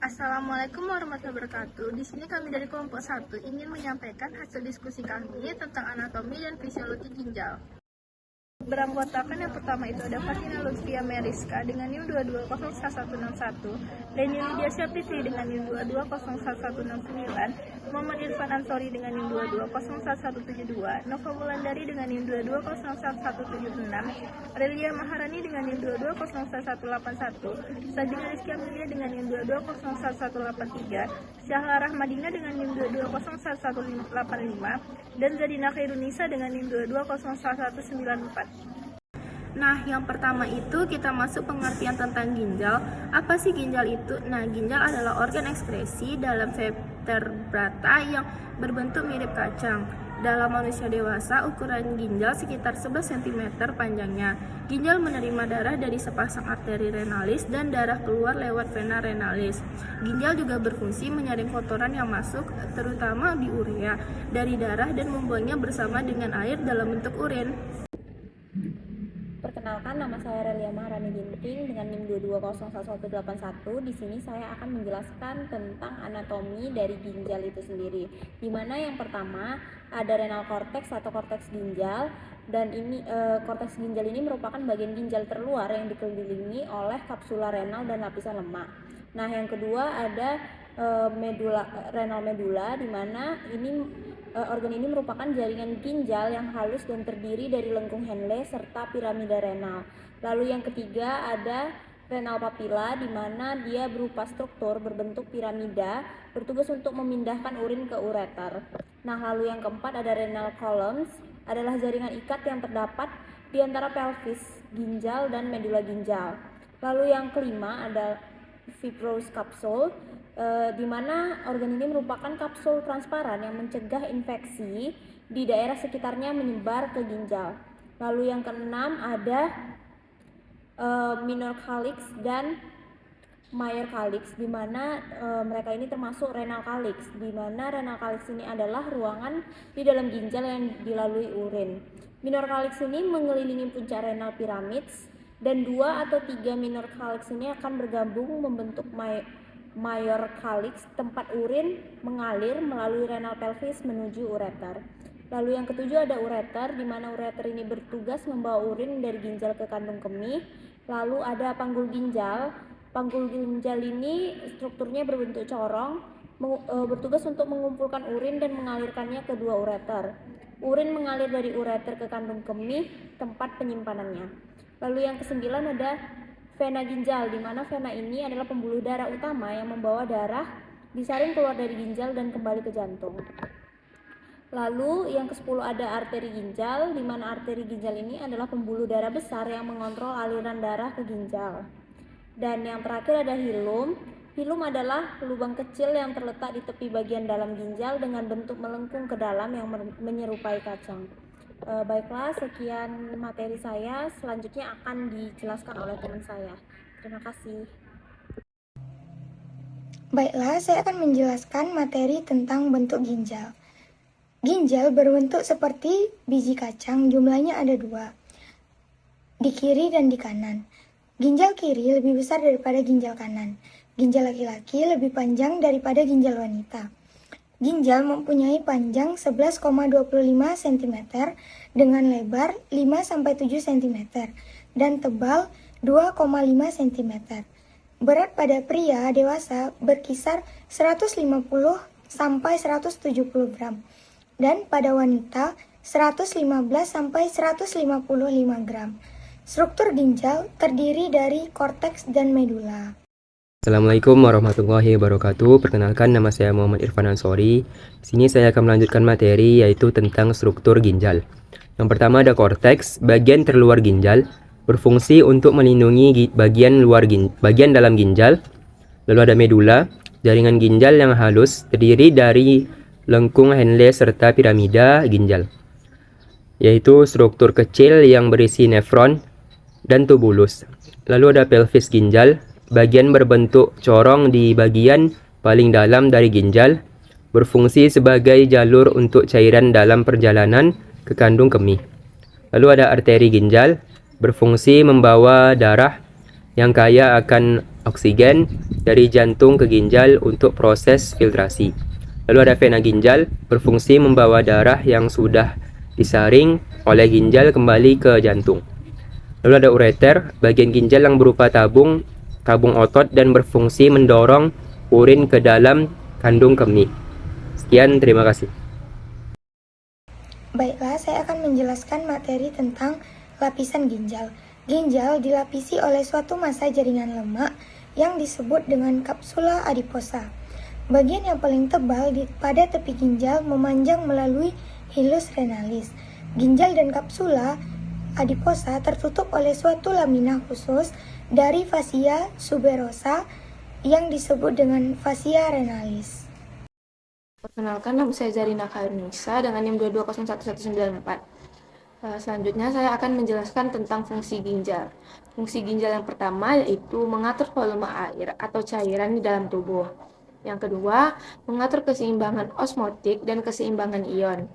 Assalamualaikum warahmatullahi wabarakatuh. Di sini kami dari kelompok 1 ingin menyampaikan hasil diskusi kami tentang anatomi dan fisiologi ginjal. Beranggotakan yang pertama itu ada Fatina Lutfia Meriska dengan NIM 220161, Leni Lydia Syafitri dengan NIM 220169, Muhammad Irfan Ansori dengan NIM 220172, Nova Wulandari dengan NIM 220176, Relia Maharani dengan NIM 220181, Sadina Rizky Amelia dengan NIM 220183, Syahla Rahmadina dengan NIM 220185, dan Zadina Khairunisa dengan NIM 220194. Nah, yang pertama itu kita masuk pengertian tentang ginjal. Apa sih ginjal itu? Nah, ginjal adalah organ ekskresi dalam vertebrata yang berbentuk mirip kacang. Dalam manusia dewasa, ukuran ginjal sekitar 11 cm panjangnya. Ginjal menerima darah dari sepasang arteri renalis dan darah keluar lewat vena renalis. Ginjal juga berfungsi menyaring kotoran yang masuk, terutama di urea, dari darah dan membuangnya bersama dengan air dalam bentuk urin. Perkenalkan, nama saya Relia Maharani Ginting dengan NIM 220181. Di sini saya akan menjelaskan tentang anatomi dari ginjal itu sendiri. Di mana yang pertama ada renal cortex atau korteks ginjal, dan ini korteks ginjal ini merupakan bagian ginjal terluar yang dikelilingi oleh kapsula renal dan lapisan lemak. Nah, yang kedua ada renal medula, di mana organ ini merupakan jaringan ginjal yang halus dan terdiri dari lengkung Henle serta piramida renal. Lalu yang ketiga ada renal papilla, di mana dia berupa struktur berbentuk piramida, bertugas untuk memindahkan urin ke ureter. Nah, lalu yang keempat ada renal columns, adalah jaringan ikat yang terdapat di antara pelvis ginjal dan medula ginjal. Lalu yang kelima ada fibrous capsule, di mana organ ini merupakan kapsul transparan yang mencegah infeksi di daerah sekitarnya menyebar ke ginjal. Lalu yang keenam ada minor calyx dan major calyx, di mana mereka ini termasuk renal calyx, di mana renal calyx ini adalah ruangan di dalam ginjal yang dilalui urin. Minor calyx ini mengelilingi puncak renal pyramids, dan 2 atau 3 minor calyx ini akan bergabung membentuk major calyx, tempat urin mengalir melalui renal pelvis menuju ureter. Lalu yang ketujuh ada ureter, di mana ureter ini bertugas membawa urin dari ginjal ke kandung kemih. Lalu ada panggul ginjal. Panggul ginjal ini strukturnya berbentuk corong, bertugas untuk mengumpulkan urin dan mengalirkannya ke dua ureter. Urin mengalir dari ureter ke kandung kemih, tempat penyimpanannya. Lalu yang kesembilan ada vena ginjal, di mana vena ini adalah pembuluh darah utama yang membawa darah disaring keluar dari ginjal dan kembali ke jantung. Lalu yang ke-10 ada arteri ginjal, di mana arteri ginjal ini adalah pembuluh darah besar yang mengontrol aliran darah ke ginjal. Dan yang terakhir ada hilum. Hilum adalah lubang kecil yang terletak di tepi bagian dalam ginjal dengan bentuk melengkung ke dalam yang menyerupai kacang. Baiklah, sekian materi saya. Selanjutnya akan dijelaskan oleh teman saya. Terima kasih. Baiklah, saya akan menjelaskan materi tentang bentuk ginjal. Ginjal berbentuk seperti biji kacang, jumlahnya ada 2, di kiri dan di kanan. Ginjal kiri lebih besar daripada ginjal kanan. Ginjal laki-laki lebih panjang daripada ginjal wanita. Ginjal mempunyai panjang 11,25 cm dengan lebar 5-7 cm dan tebal 2,5 cm. Berat pada pria dewasa berkisar 150 sampai 170 gram dan pada wanita 115 sampai 155 gram. Struktur ginjal terdiri dari korteks dan medula. Assalamualaikum warahmatullahi wabarakatuh. Perkenalkan, nama saya Muhammad Irfan Ansori. Di sini saya akan melanjutkan materi yaitu tentang struktur ginjal. Yang pertama ada korteks, bagian terluar ginjal, berfungsi untuk melindungi bagian dalam ginjal. Lalu ada medula, jaringan ginjal yang halus terdiri dari lengkung Henle serta piramida ginjal, yaitu struktur kecil yang berisi nefron dan tubulus. Lalu ada pelvis ginjal, bagian berbentuk corong di bagian paling dalam dari ginjal, berfungsi sebagai jalur untuk cairan dalam perjalanan ke kandung kemih. Lalu ada arteri ginjal, berfungsi membawa darah yang kaya akan oksigen dari jantung ke ginjal untuk proses filtrasi. Lalu ada vena ginjal, berfungsi membawa darah yang sudah disaring oleh ginjal kembali ke jantung. Lalu ada ureter, bagian ginjal yang berupa tabung otot dan berfungsi mendorong urin ke dalam kandung kemih. Sekian, terima kasih. Baiklah, saya akan menjelaskan materi tentang lapisan ginjal. Ginjal dilapisi oleh suatu massa jaringan lemak yang disebut dengan kapsula adiposa. Bagian yang paling tebal pada tepi ginjal memanjang melalui hilus renalis. Ginjal dan kapsula adiposa tertutup oleh suatu lamina khusus dari fascia suberosa yang disebut dengan fascia renalis. Perkenalkan, nama saya Zarina Khairunisa dengan NIM 2201194. Selanjutnya saya akan menjelaskan tentang fungsi ginjal. Fungsi ginjal yang pertama yaitu mengatur volume air atau cairan di dalam tubuh. Yang kedua, mengatur keseimbangan osmotik dan keseimbangan ion.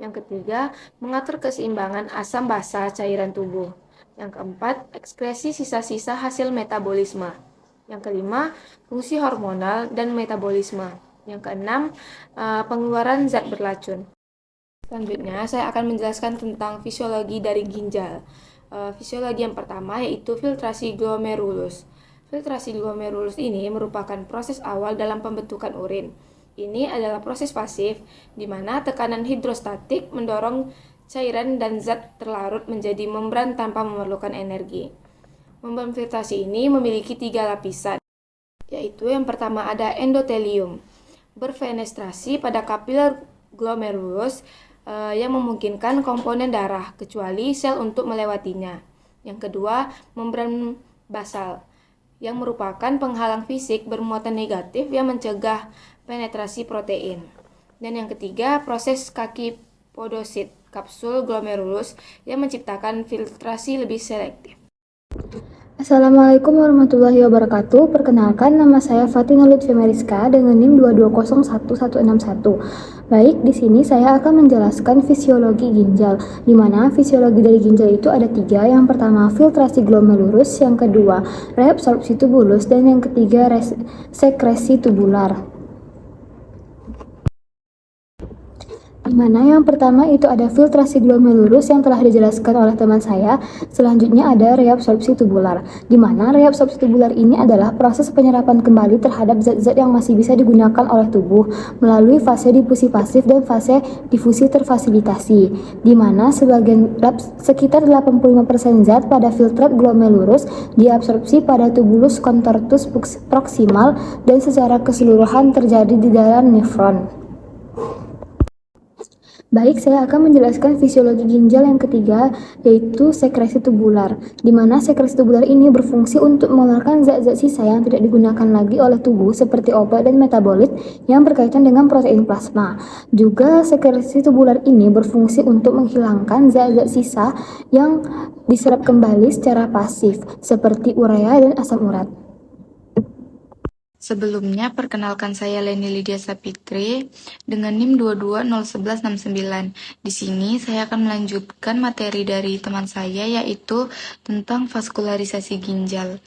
Yang ketiga, mengatur keseimbangan asam basa cairan tubuh. Yang keempat, ekskresi sisa-sisa hasil metabolisme. Yang kelima, fungsi hormonal dan metabolisme. Yang keenam, pengeluaran zat beracun. Selanjutnya, saya akan menjelaskan tentang fisiologi dari ginjal. Fisiologi yang pertama yaitu filtrasi glomerulus. Filtrasi glomerulus ini merupakan proses awal dalam pembentukan urin. Ini adalah proses pasif, di mana tekanan hidrostatik mendorong cairan dan zat terlarut menjadi membran tanpa memerlukan energi. Membran filtrasi ini memiliki 3 lapisan, yaitu yang pertama ada endotelium, berfenestrasi pada kapiler glomerulus yang memungkinkan komponen darah, kecuali sel untuk melewatinya. Yang kedua, membran basal, yang merupakan penghalang fisik bermuatan negatif yang mencegah penetrasi protein. Dan yang ketiga, proses kaki podosit, kapsul glomerulus, yang menciptakan filtrasi lebih selektif. Assalamualaikum warahmatullahi wabarakatuh. Perkenalkan, nama saya Fatina Lutfi Meriska dengan NIM 2201161. Baik, di sini saya akan menjelaskan fisiologi ginjal, di mana fisiologi dari ginjal itu ada 3. Yang pertama, filtrasi glomerulus, yang kedua, reabsorpsi tubulus, dan yang ketiga, sekresi tubular. Dimana yang pertama itu ada filtrasi glomerulus yang telah dijelaskan oleh teman saya. Selanjutnya ada reabsorpsi tubular, dimana reabsorpsi tubular ini adalah proses penyerapan kembali terhadap zat-zat yang masih bisa digunakan oleh tubuh melalui fase difusi pasif dan fase difusi terfasilitasi, dimana sekitar 85% zat pada filtrat glomerulus diabsorpsi pada tubulus contortus proximal dan secara keseluruhan terjadi di dalam nefron. Baik, saya akan menjelaskan fisiologi ginjal yang ketiga, yaitu sekresi tubular, di mana sekresi tubular ini berfungsi untuk mengeluarkan zat-zat sisa yang tidak digunakan lagi oleh tubuh seperti obat dan metabolit yang berkaitan dengan protein plasma. Juga sekresi tubular ini berfungsi untuk menghilangkan zat-zat sisa yang diserap kembali secara pasif seperti urea dan asam urat. Sebelumnya, perkenalkan saya Leni Lydia Sapitri dengan NIM 2201169. Di sini saya akan melanjutkan materi dari teman saya yaitu tentang vaskularisasi ginjal.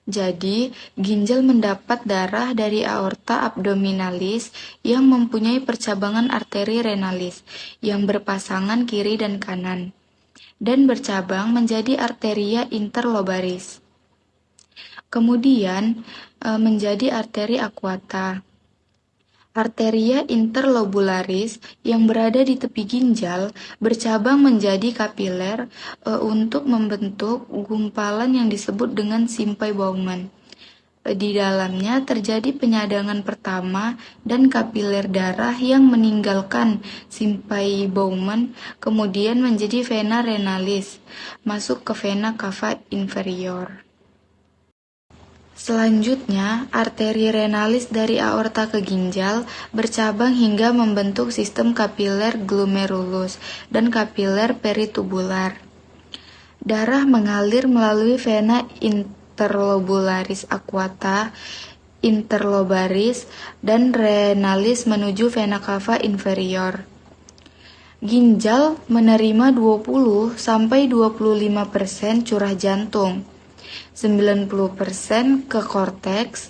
Jadi, ginjal mendapat darah dari aorta abdominalis yang mempunyai percabangan arteri renalis yang berpasangan kiri dan kanan dan bercabang menjadi arteria interlobaris. Kemudian menjadi arteri aquata. Arteria interlobularis yang berada di tepi ginjal bercabang menjadi kapiler untuk membentuk gumpalan yang disebut dengan Simpay Bowman. Di dalamnya terjadi penyadangan pertama dan kapiler darah yang meninggalkan Simpay Bowman kemudian menjadi vena renalis, masuk ke vena cava inferior. Selanjutnya, arteri renalis dari aorta ke ginjal bercabang hingga membentuk sistem kapiler glomerulus dan kapiler peritubular. Darah mengalir melalui vena interlobularis aquata, interlobaris, dan renalis menuju vena cava inferior. Ginjal menerima 20-25% curah jantung. 90% ke korteks,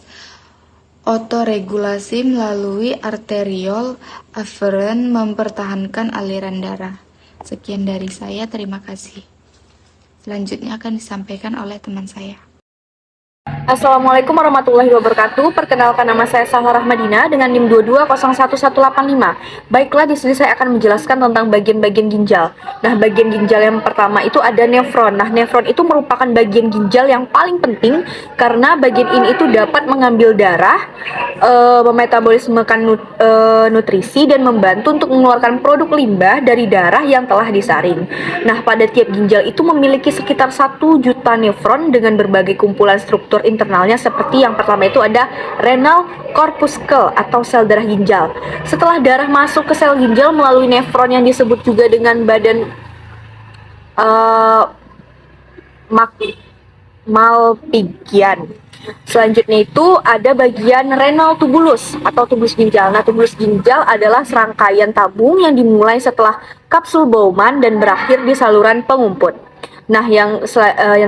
otoregulasi melalui arteriol aferen mempertahankan aliran darah. Sekian dari saya, terima kasih. Selanjutnya akan disampaikan oleh teman saya. Assalamualaikum warahmatullahi wabarakatuh. Perkenalkan, nama saya Sahla Rahmadina dengan NIM 22011185. Baiklah, di sini saya akan menjelaskan tentang bagian-bagian ginjal. Nah, bagian ginjal yang pertama itu ada nefron. Nah, nefron itu merupakan bagian ginjal yang paling penting karena bagian ini itu dapat mengambil darah, memetabolismekan nutrisi dan membantu untuk mengeluarkan produk limbah dari darah yang telah disaring. Nah, pada tiap ginjal itu memiliki sekitar 1 juta nefron dengan berbagai kumpulan struktur internalnya, seperti yang pertama itu ada renal corpuscle atau sel darah ginjal. Setelah darah masuk ke sel ginjal melalui nefron yang disebut juga dengan badan Malpighian. Selanjutnya itu ada bagian renal tubulus atau tubulus ginjal. Nah, tubulus ginjal adalah serangkaian tabung yang dimulai setelah kapsul Bowman dan berakhir di saluran pengumpul. Nah, yang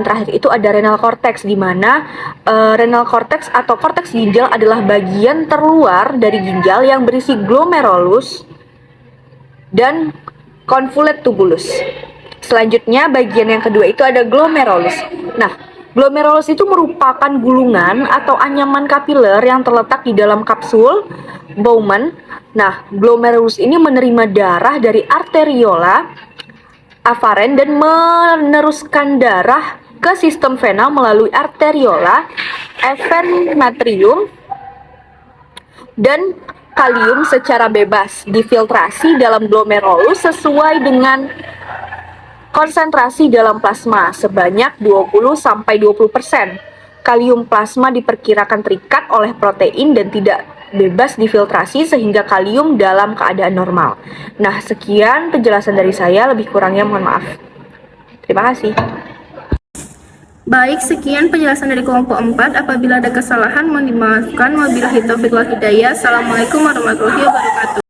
terakhir itu ada renal cortex, di mana renal cortex atau korteks ginjal adalah bagian terluar dari ginjal yang berisi glomerulus dan convolute tubulus. Selanjutnya, bagian yang kedua itu ada glomerulus. Nah, glomerulus itu merupakan gulungan atau anyaman kapiler yang terletak di dalam kapsul Bowman. Nah, glomerulus ini menerima darah dari arteriola aferen dan meneruskan darah ke sistem vena melalui arteriola epennatrium, dan kalium secara bebas difiltrasi dalam glomerulus sesuai dengan konsentrasi dalam plasma sebanyak 20-20%. Kalium plasma diperkirakan terikat oleh protein dan tidak bebas difiltrasi sehingga kalium dalam keadaan normal. Nah, sekian penjelasan dari saya, lebih kurangnya mohon maaf. Terima kasih. Baik, sekian penjelasan dari kelompok 4. Apabila ada kesalahan, mohon dimaafkan. Wabillahi taufiq wal hidayah. Assalamualaikum warahmatullahi wabarakatuh.